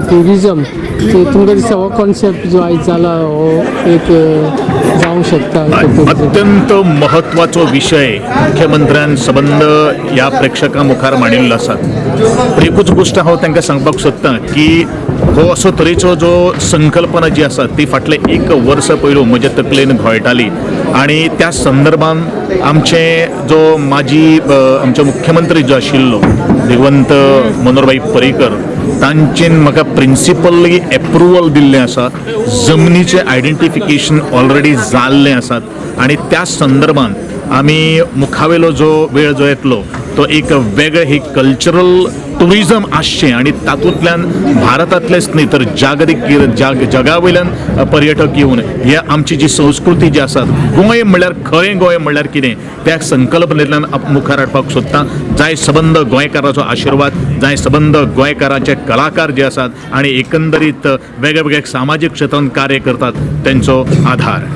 Tourism तुमकां दिसता हो कॉन्सेप्ट जो आयज जाला हो एक जावंक शकता? अत्यंत महत्वाचो विषय मुख्यमंत्र्यान संबंध ह्या प्रेक्षकां मुखार मांडिल्लो आसा. एकूच गोष्ट हांव तांकां सांगपाक सोदतां की हो असो तरेचो जो संकल्पना जी आसा ती फाटले 1 वर्स पयलू म्हज्या तकलेन घोळटाली आणि त्या संदर्भान आमचे जो आमचे मुख्यमंत्री जो आशिल्लो दिवंत मनोहरभाई पर्रीकर तांचेन म्हाका प्रिंसिपली एप्रुवल दिल्लें आसा. जमनीचे आयडेंटिफिकेशन ऑलरेडी जाल्लें आसात आणि त्या संदर्भान आमी मुखावेलो जो वेळ जो येतलो तो एक वेगळे ही कल्चरल टुरिजम आसचें आणि तातूंतल्यान भारतांतलेच न्ही तर जागतीक जगा वयल्यान पर्यटक येवन हे आमची जी संस्कृती जी आसा गोंय म्हणल्यार खरें गोंय म्हणल्यार कितें त्या संकल्पनेंतल्यान मुखार हाडपाक सोदता. जाय सबंद गोंयकाराचो आशिर्वाद, जाय सबंद गोंयकाराचे कलाकार जे आसात आणि एकंदरीत वेगळ्या वेगळ्या सामाजीक क्षेत्रांत कार्य करतात त्यांचो आधार.